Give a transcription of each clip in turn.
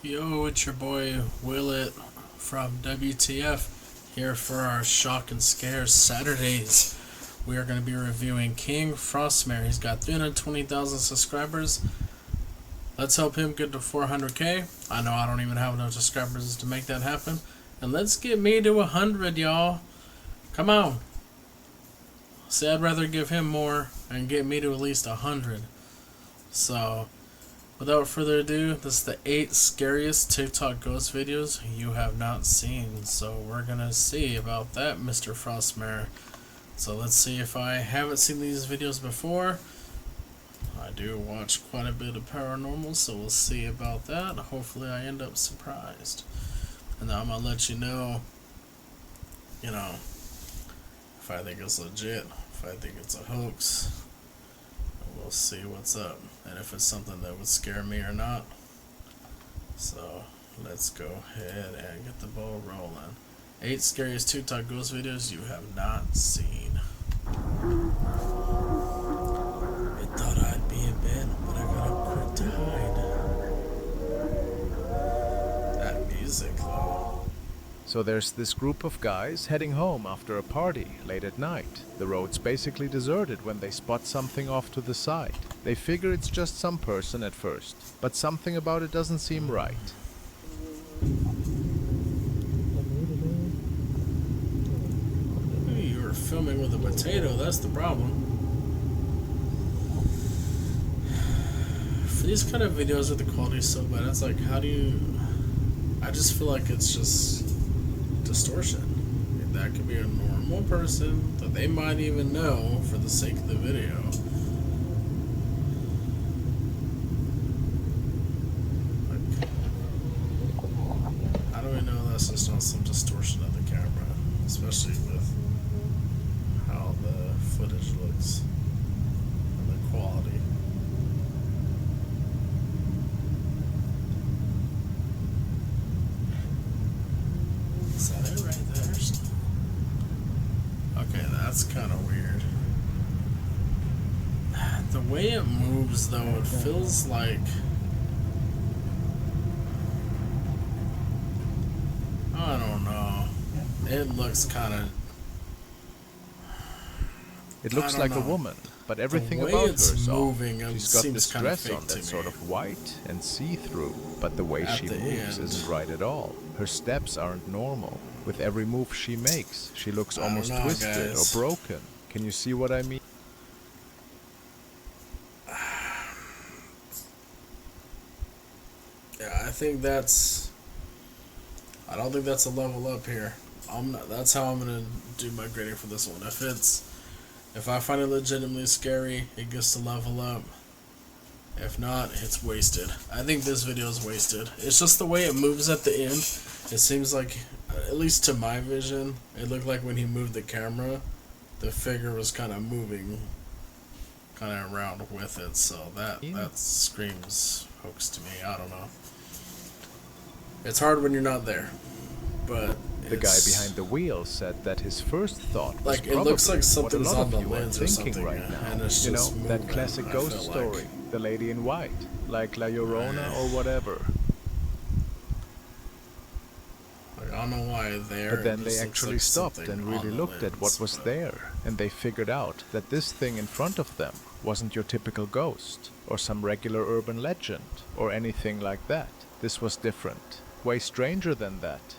Yo, it's your boy Willet from WTF here for our Shock and Scare Saturdays. We are going to be reviewing King Frostmare. He's got 320,000 subscribers. Let's help him get to 400k. I know I don't even have enough subscribers to make that happen. And let's get me to 100, y'all. Come on. See, I'd rather give him more and get me to at least 100. So, without further ado, this is the 8 scariest TikTok ghost videos you have not seen. So we're gonna see about that, Mr. Frostmare. So let's see if I haven't seen these videos before. I do watch quite a bit of Paranormal, so we'll see about that. Hopefully I end up surprised. And then I'm gonna let you know, if I think it's legit, if I think it's a hoax. We'll see what's up, and if it's something that would scare me or not. So let's go ahead and get the ball rolling. 8 scariest TikTok ghost videos you have not seen. I thought I'd be in bed, but I got up quick to hide. That music though. So there's this group of guys heading home after a party late at night. The road's basically deserted when they spot something off to the side. They figure it's just some person at first, but something about it doesn't seem right. You were filming with a potato, that's the problem. For these kind of videos where the quality is so bad, it's like, how do you... I just feel like it's just distortion. That could be a normal person that they might even know for the sake of the video. Like, how do we know that's just not some distortion of the camera? Especially with how the footage looks and the quality. Is that it right there? Okay, that's kind of weird. The way it moves, though, it feels like... I don't know. It looks kind of... It looks like a woman, but everything about her is off. She's got this dress on that's sort of white and see-through, but the way she moves isn't right at all. Her steps aren't normal. With every move she makes, she looks almost twisted or broken. Can you see what I mean? Yeah, I think that's... I don't think that's a level up here. That's how I'm gonna do my grading for this one. If I find it legitimately scary, it gets to level up. If not, it's wasted. I think this video is wasted. It's just the way it moves at the end. It seems like, at least to my vision, it looked like when he moved the camera, the figure was kind of moving kind of around with it. So that screams hoax to me. I don't know. It's hard when you're not there, but the guy behind the wheel said that his first thought was like, it looks like something's what a lot on the of you are lens or thinking something, right now. and it's You know, just that moving, classic ghost story, the lady in white, like La Llorona or whatever. Like, I don't know why there. But then they actually stopped and really looked at what was there, and they figured out that this thing in front of them wasn't your typical ghost, or some regular urban legend, or anything like that. This was different, way stranger than that.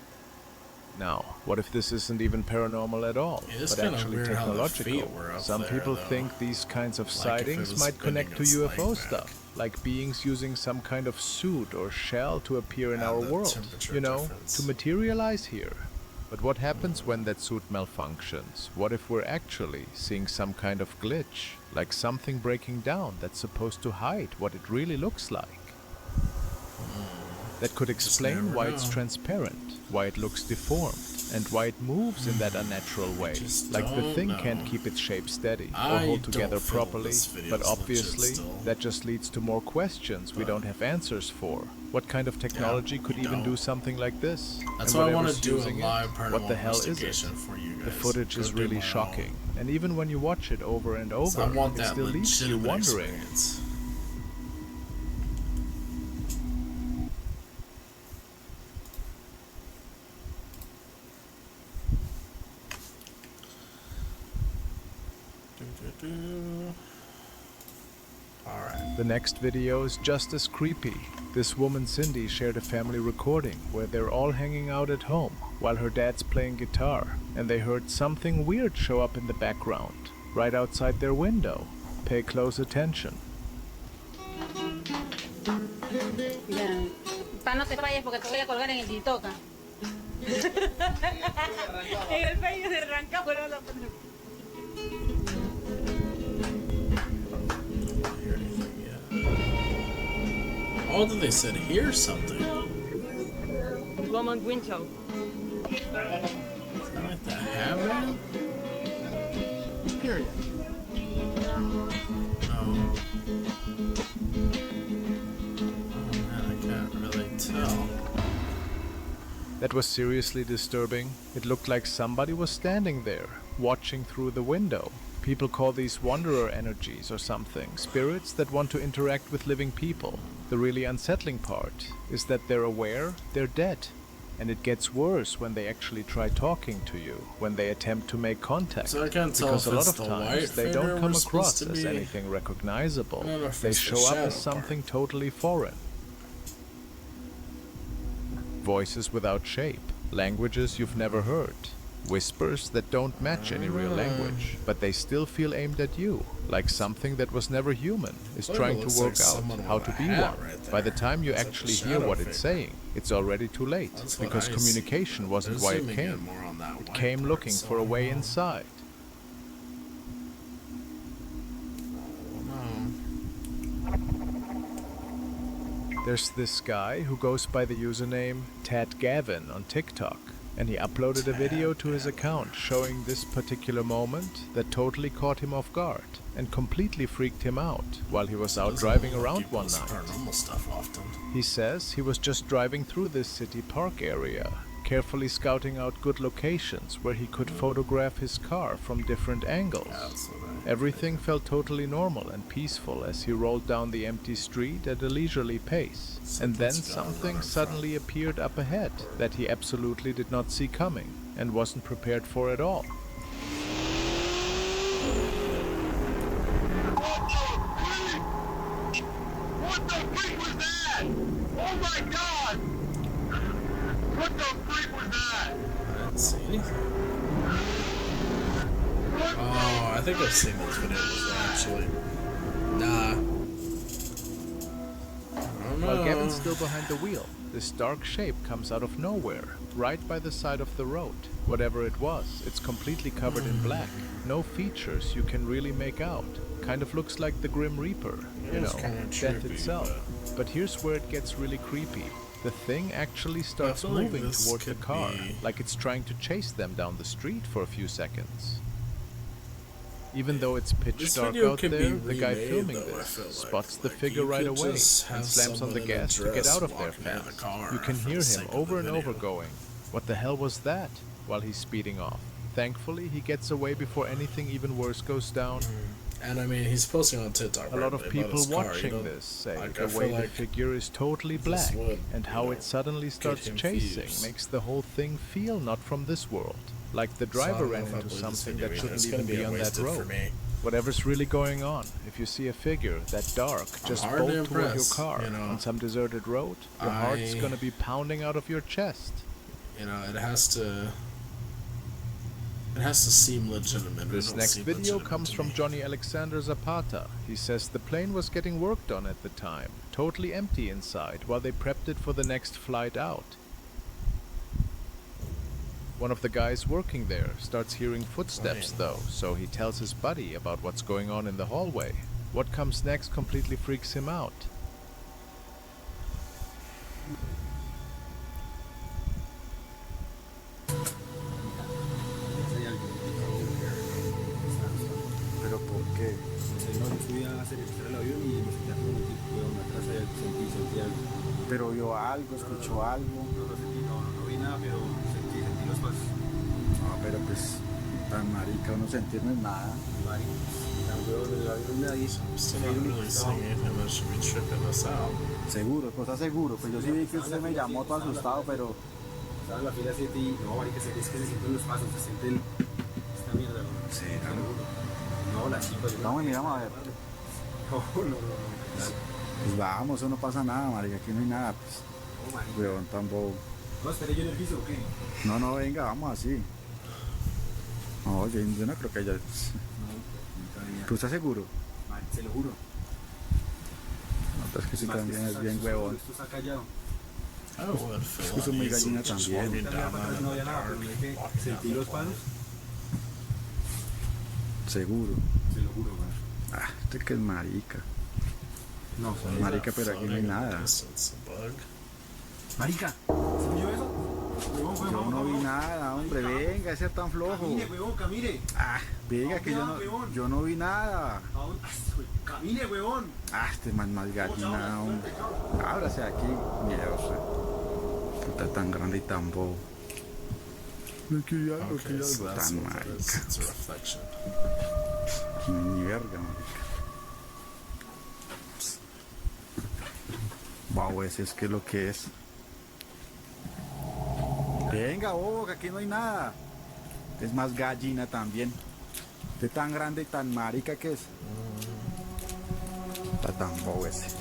Now, what if this isn't even paranormal at all, but actually technological? Some people think these kinds of sightings might connect to UFO stuff, like beings using some kind of suit or shell to appear in our world, to materialize here. But what happens when that suit malfunctions? What if we're actually seeing some kind of glitch, like something breaking down that's supposed to hide what it really looks like? That could explain why it's transparent, why it looks deformed, and why it moves in that unnatural way. Like the thing can't keep its shape steady or hold together properly, but obviously that just leads to more questions we don't have answers for. What kind of technology could even do something like this? That's why I want to do a live paranormal what the hell is it? for you guys. The footage is really shocking, and even when you watch it over and over, it still leaves you wondering. Alright. The next video is just as creepy. This woman Cindy shared a family recording where they're all hanging out at home while her dad's playing guitar, and they heard something weird show up in the background, right outside their window. Pay close attention. Ya. Pa, no te vayas porque te voy a colgar en el TikTok. En el pecho se arranca, pero no. Hear anything yet? Oh, they said hear something. Woman window. Is that like the hammer? Period. No. Oh man, I can't really tell. That was seriously disturbing. It looked like somebody was standing there, watching through the window. People call these wanderer energies or something, spirits that want to interact with living people. The really unsettling part is that they're aware they're dead. And it gets worse when they actually try talking to you, when they attempt to make contact. So I can't tell because if a lot it's of the times white they finger don't come we're supposed across to as be. anything recognizable. I don't know if They it's the show up shadow as something totally foreign. Voices without shape, languages you've never heard, whispers that don't match any real language, but they still feel aimed at you, like something that was never human is Well, it trying looks to work like out someone how with to a be hat one. right By the there. time you It's like actually the hear shadow what figure. it's saying, it's already too late, That's what because I communication wasn't They're why it zooming in came. more on that It white came part, looking so for a I way don't know. inside. There's this guy who goes by the username Tad Gavin on TikTok, and he uploaded a video to his account showing this particular moment that totally caught him off guard and completely freaked him out while he was out driving around one night. Paranormal stuff often. He says he was just driving through this city park area, carefully scouting out good locations where he could photograph his car from different angles. Yeah, that's what I Everything felt totally normal and peaceful as he rolled down the empty street at a leisurely pace. And then Something's going on something in suddenly appeared up ahead that he absolutely did not see coming and wasn't prepared for at all. What the freak was that? Oh my god! What the freak was that? I didn't see anything. Oh, I think I've seen this video before, actually. Nah. I don't know. While Gavin's still behind the wheel, this dark shape comes out of nowhere, right by the side of the road. Whatever it was, it's completely covered in black. No features you can really make out. Kind of looks like the Grim Reaper, you It's know, kinda death trippy, itself. But here's where it gets really creepy. The thing actually starts feel like moving this towards the could car, be- like it's trying to chase them down the street for a few seconds. Even though it's pitch This dark video out could be there, the guy remade, filming though, I this feel like. spots the Like, figure you right could away just and have slams on the someone in a gas to get dress out of there walking out of the fast. car You can for hear the him sake of over the and over video. going, "What the hell was that?" while he's speeding off. Thankfully, he gets away before anything even worse goes down. And I mean, he's posting on TikTok. A lot of right, about people his car, you watching know? this say Like, the I feel way the like figure is totally this black would, and you how know, it suddenly starts him chasing fused. makes the whole thing feel not from this world. Like the So I driver don't know ran if I into believe this something video that either. shouldn't It's even gonna be a on that wasted for road. me. Whatever's really going on, if you see a figure that dark just hard to bolt toward your impress, car you know. on some deserted road, your heart's I- gonna be pounding out of your chest. You know, it has to seem legitimate. This It don't next seem video legitimate comes to from me. Johnny Alexander Zapata. He says the plane was getting worked on at the time, totally empty inside, while they prepped it for the next flight out. One of the guys working there starts hearing footsteps though, so he tells his buddy about what's going on in the hallway. What comes next completely freaks him out. ¿Pero por qué? No, yo fui a hacer el avión y me sentí como un tipo de una casa y sentí algo. Pero vio algo, escuchó algo. No vi nada, pero sentí los pasos. No, pero pues tan marica uno sentir no es nada. El avión nadie. I'm still not really seeing anything that should be tripping us out. Seguro, cosa seguro. Pues yo sí vi que usted me llamó todo asustado, pero Estaba en la fila 7 y no, marica, es que se sienten los pasos, se siente esta mierda. ¿No? será. No, la chica. Vamos y miramos a ver. No. Pues vamos, eso no pasa nada, marica, aquí no hay nada, pues. No, marica. Weón, tan bobo. No, estaré yo en el piso, ¿o qué? No, venga, vamos así. No, yo no creo que haya... ¿Tú estás seguro? Man, se lo juro. No, pero es que sí Más que también esto es bien está- huevón. Esto está callado. I would feel que soy muy uneasy gallina just también. walking down Para out atrás in no the había nada, dark, pero es que walking down sentí the los corner. palos. Seguro. Se lo juro, man. Ah, este que es marica. No, Marica, pero aquí no hay Floating in the nada. distance, a bug. Marica, ¿se yo eso? Huevón, Yo huevón, no vi huevón. nada, hombre, venga, ese es tan flojo. Camine, huevón, camine. Ah, venga, que yo no vi nada. ¿A dónde? Camine, huevón. Ah, este man más gallina, hombre. Ábrase aquí, miedoso. Puta tan grande y tan bobo. Aquí hay algo, aquí hay Okay, so algo that's tan what it is. marica. It's a reflection. Ni verga, marica. Wow, ese es que lo que es. Venga, bobo, que aquí no hay nada. Es más gallina también. De tan grande y tan marica que es. Está tan bobo ese.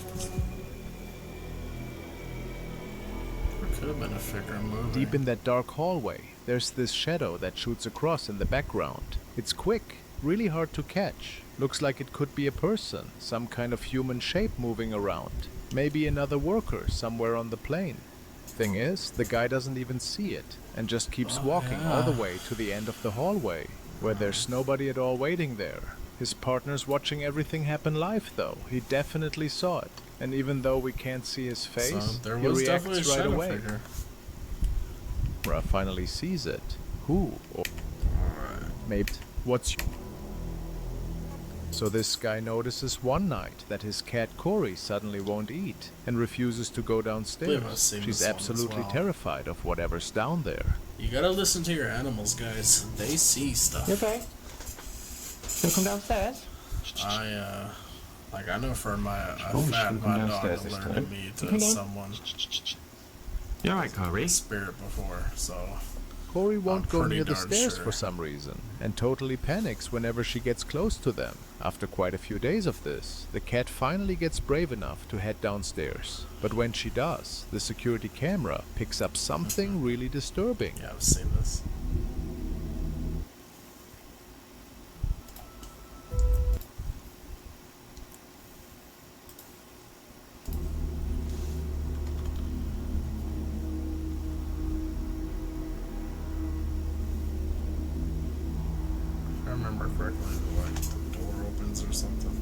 Could have been a figure moving. Deep in that dark hallway, there's this shadow that shoots across in the background. It's quick, really hard to catch. Looks like it could be a person, some kind of human shape moving around. Maybe another worker somewhere on the plane. Thing is, the guy doesn't even see it and just keeps walking all the way to the end of the hallway, where there's nobody at all waiting there. His partner's watching everything happen live though. He definitely saw it. And even though we can't see his face, So there he was definitely a reacts right shadow away. figure. Ra finally sees it. Who? Or maybe what's... So this guy notices one night that his cat Cory suddenly won't eat and refuses to go downstairs. I've seen She's this one as absolutely well. terrified of whatever's down there. You gotta listen to your animals, guys. They see stuff. You okay? You come downstairs? I know for I've she's had gonna my come dog downstairs this alert time. me Come to on. someone You alright, Corey? spirit before, so Cory won't go pretty near the darn stairs sure. for some reason and totally panics whenever she gets close to them. After quite a few days of this, the cat finally gets brave enough to head downstairs. But when she does, the security camera picks up something really disturbing. yeah, I've seen this. If I remember correctly, the door opens or something.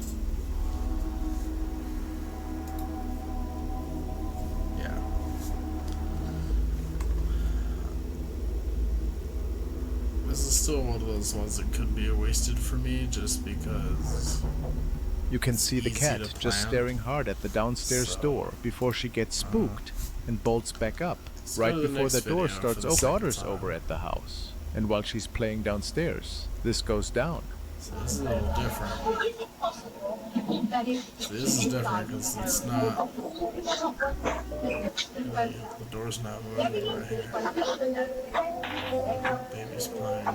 Yeah. This is still one of those ones that could be wasted for me just because You can see the easy cat to just plan. staring hard at the downstairs So, door before she gets spooked and bolts back up Let's right go to the before the next door video for starts the opening. second Daughter's time. over at the house, and while she's playing downstairs, this goes down. So this is a little different. So this is different because it's not. The door's not moving right here. Baby's playing.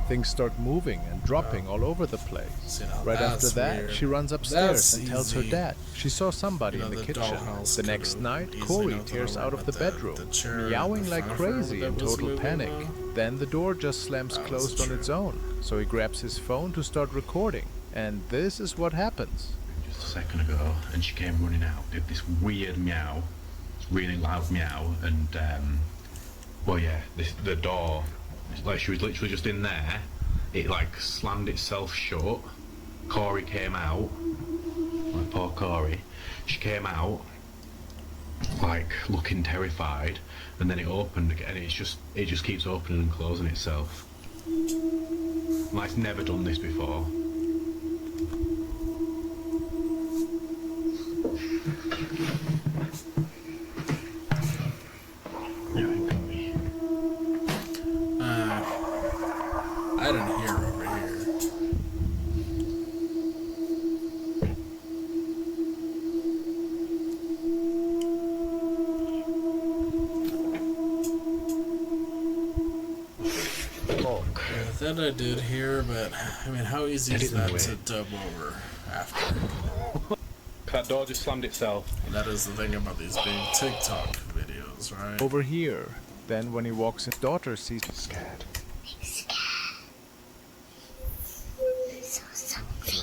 Things start moving and dropping all over the place. See, now Right after that's that, weird. she runs upstairs That's and tells her easy. dad she saw somebody You know, in the the kitchen. dollhouse The could've next night, easily Cory knocked it tears over, out of but the the bedroom, chair in meowing the like front of her crazy in that was total moving panic. around. Then the door just slams That was closed on true. its own, so he grabs his phone to start recording. And this is what happens. Just a second ago, and she came running out, did this weird meow, this really loud meow, and well, yeah, the door, it's like she was literally just in there. It like slammed itself shut. Cory came out, like poor Cory. She came out, like looking terrified, and then it opened again. It just keeps opening and closing itself. Like it's never done this before. Yeah, Cory. I didn't hear over here. That I did hear, but I mean, how easy is that to dub over after? That door just slammed itself. That is the thing about these big TikTok videos, right? Over here. Then when he walks in, daughter sees Scared.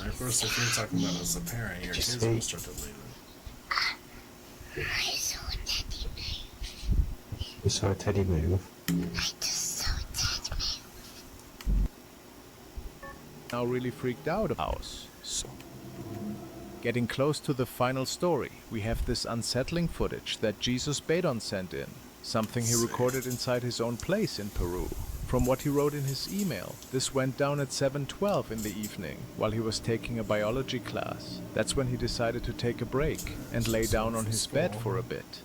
And of course, if you're talking about as a parent, your kids will start to leave. You saw a teddy move. now really freaked out about the house. So, getting close to the final story, we have this unsettling footage that Jesus Badon sent in, something he recorded inside his own place in Peru. From what he wrote in his email, this went down at 7:12 in the evening while he was taking a biology class. That's when he decided to take a break and lay down on his bed for a bit.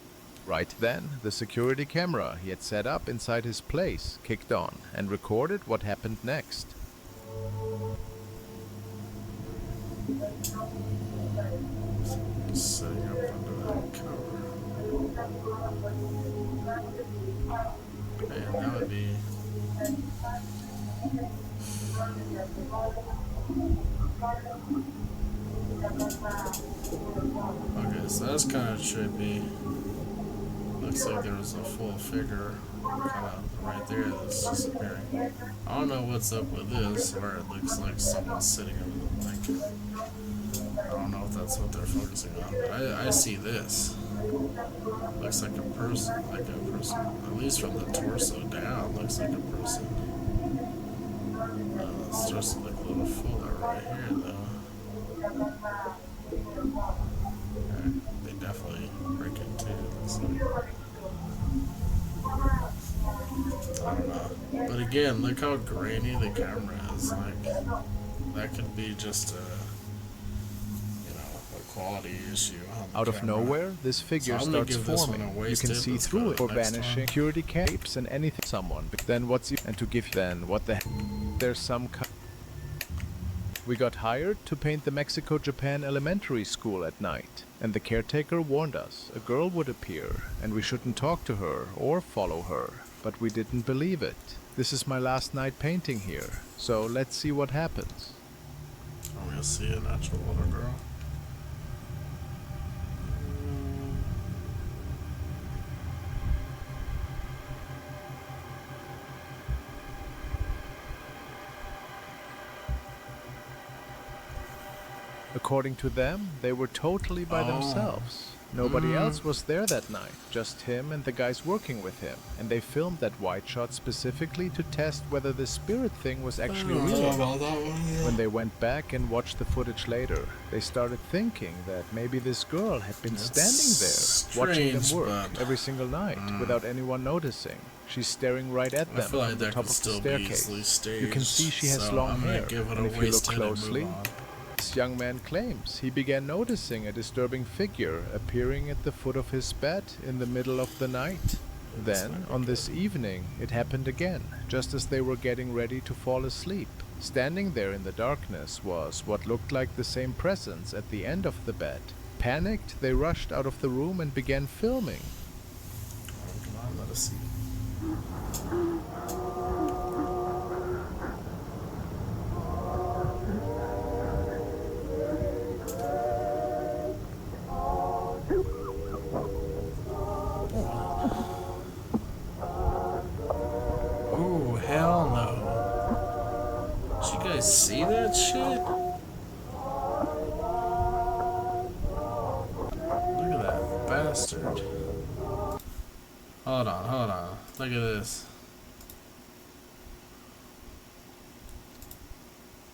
Right then, the security camera he had set up inside his place kicked on and recorded what happened next. Setting up under that cover. And that would be... Okay, so that's kind of trippy. Looks like there was a full figure kind of right there that's disappearing. I don't know what's up with this, where it looks like someone's sitting under the blanket. I don't know if that's what they're focusing on, but I see this. Looks like a person, at least from the torso down, looks like a person. It starts to look a little fuller right here, though. Okay, they definitely break into it, looks like. I don't know. But again, look how grainy the camera is. Like, that could be just a quality issue on the Out of camera. nowhere, this figure So I'm gonna starts give this forming. one a You waste can tip. see Let's through go it to or the next vanishing one. security capes and anything someone. But then what's and to give then what the there's some we got hired to paint the Mexico-Japan elementary school at night, and the caretaker warned us a girl would appear and we shouldn't talk to her or follow her, but we didn't believe it. This is my last night painting here, so let's see what happens. I'm gonna see an actual little girl. According to them, they were totally by themselves. Nobody else was there that night, just him and the guys working with him. And they filmed that wide shot specifically to test whether the spirit thing was actually real. When they went back and watched the footage later, they started thinking that maybe this girl had been standing there, watching them work every single night without anyone noticing. She's staring right at them like from the that top could of the still be staircase. easily You can see she has staged, so long I'm gonna hair, give it a and if you look waste hit and move closely, on. this young man claims he began noticing a disturbing figure appearing at the foot of his bed in the middle of the night. Then, on this evening, it happened again, just as they were getting ready to fall asleep. Standing there in the darkness was what looked like the same presence at the end of the bed. Panicked, they rushed out of the room and began filming. Oh, come on, let us see. Oh, hell no. Did you guys see that shit? Look at that bastard. Hold on. Look at this.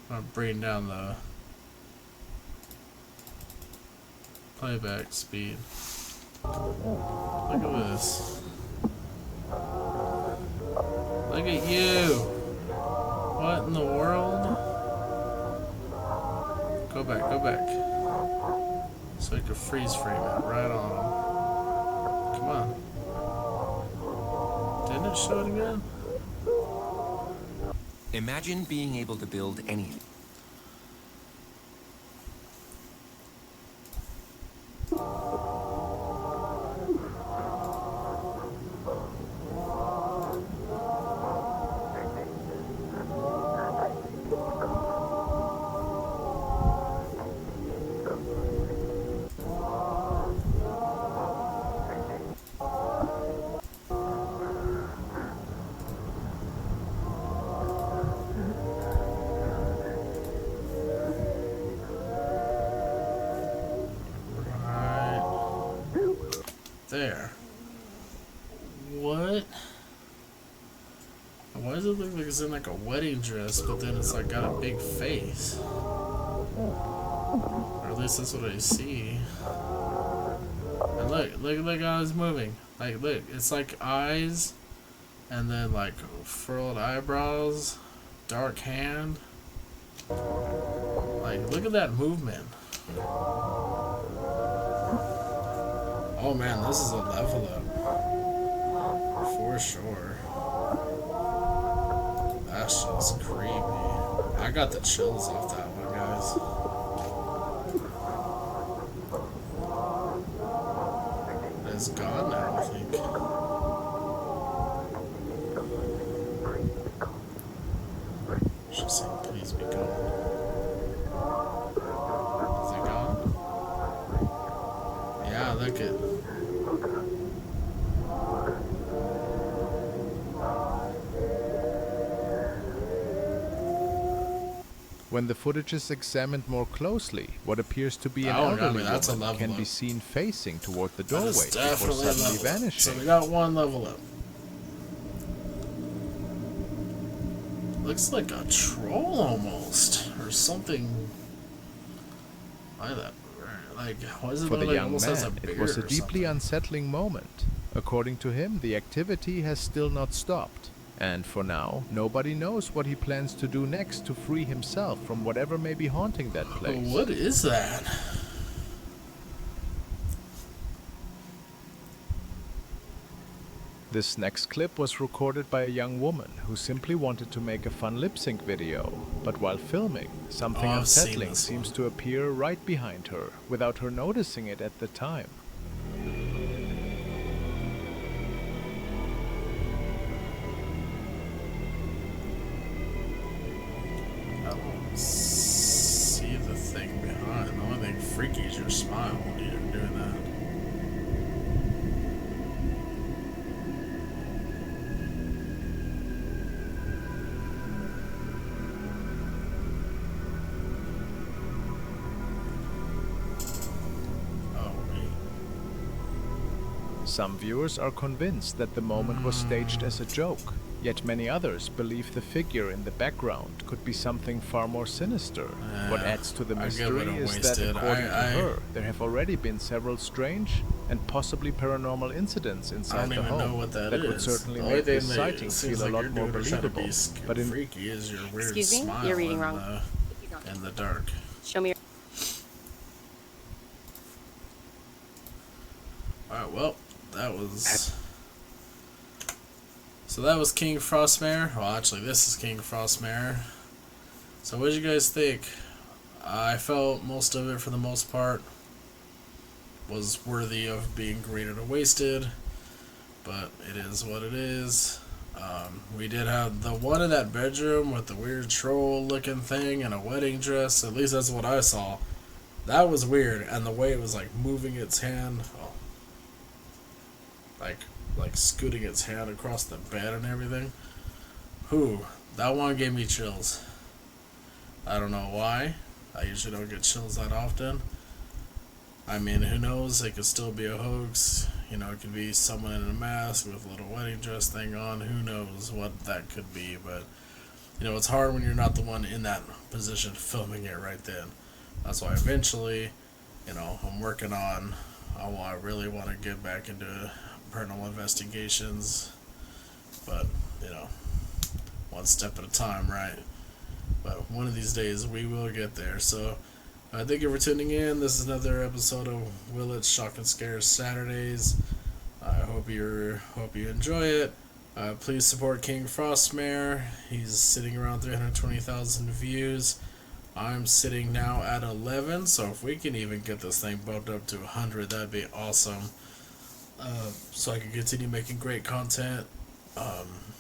I'm bringing down the playback speed. Look at this. Look at you. What in the world? Go back. So I can freeze frame it right on him. Come on. Didn't it show it again? Imagine being able to build anything. there. What? Why does it look like it's in like a wedding dress, but then it's like got a big face? Or at least that's what I see. And look how it's moving. Like, look, it's like eyes, and then like furrowed eyebrows, dark hand. Like, look at that movement. Oh man, this is a level up. For sure. That's just creepy. I got the chills off that one, guys. It's gone now, I think. She's saying, please be gone. Is it gone? Yeah, look at. When the footage is examined more closely, what appears to be an Oh, elderly that's a woman level can up. be seen facing toward the That is doorway before definitely a suddenly level up. vanishing. So we got one level up. Looks like a troll almost, or something like that. Like, why does it For look the like young almost has a man, beard it was a or deeply something? unsettling moment. According to him, the activity has still not stopped. And for now, nobody knows what he plans to do next to free himself from whatever may be haunting that place. What is that? This next clip was recorded by a young woman who simply wanted to make a fun lip-sync video. But while filming, something Oh, I've seen unsettling this seems one. to appear right behind her, without her noticing it at the time. I don't see the thing behind. The only thing freaky is your smile when you're doing that. Oh, wait. Some viewers are convinced that the moment was staged as a joke, yet many others believe the figure in the background could be something far more sinister. What adds to the I get mystery what I'm is that, wasted. according to I- her, there have already been several strange and possibly paranormal incidents I inside don't the even home know what that would is. certainly The only make this thing that sighting it seems feel a like lot you're more doing to try to believable. be But in freaky is your weird Excuse me? smile You're reading in wrong. in the dark. Show me your... Alright, well, that was... So that was King Frostmare. Well, actually, this is King Frostmare. So what did you guys think? I felt most of it, for the most part, was worthy of being graded or wasted. But it is what it is. We did have the one in that bedroom with the weird troll-looking thing and a wedding dress. At least that's what I saw. That was weird, and the way it was like moving its hand, like scooting its hand across the bed and everything. Whew, that one gave me chills. I don't know why. I usually don't get chills that often. I mean, who knows? It could still be a hoax. You know, it could be someone in a mask with a little wedding dress thing on. Who knows what that could be? But, you know, it's hard when you're not the one in that position filming it right then. That's why eventually, you know, I'm working on, I really want to get back into paranormal investigations. But, you know, one step at a time, right? But one of these days we will get there. So, thank you for tuning in. This is another episode of Willet's Shock and Scare Saturdays. I hope you enjoy it. Please support King Frostmare. He's sitting around 320,000 views. I'm sitting now at 11, so if we can even get this thing bumped up to 100, that'd be awesome. So I can continue making great content.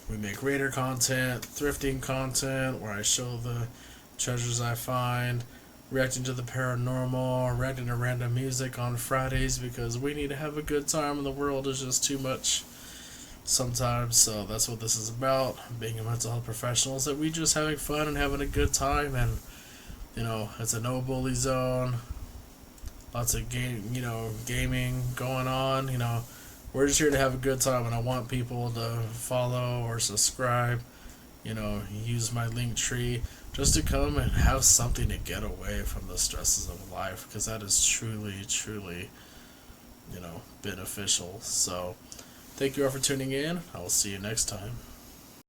We make raider content, thrifting content, where I show the treasures I find, reacting to the paranormal, reacting to random music on Fridays, because we need to have a good time and the world is just too much sometimes. So that's what this is about, being a mental health professional, is that we just having fun and having a good time. And, you know, it's a no bully zone, lots of gaming going on. You know, we're just here to have a good time, and I want people to follow or subscribe. Use my Linktree just to come and have something to get away from the stresses of life, because that is truly, truly, beneficial. So, thank you all for tuning in. I will see you next time.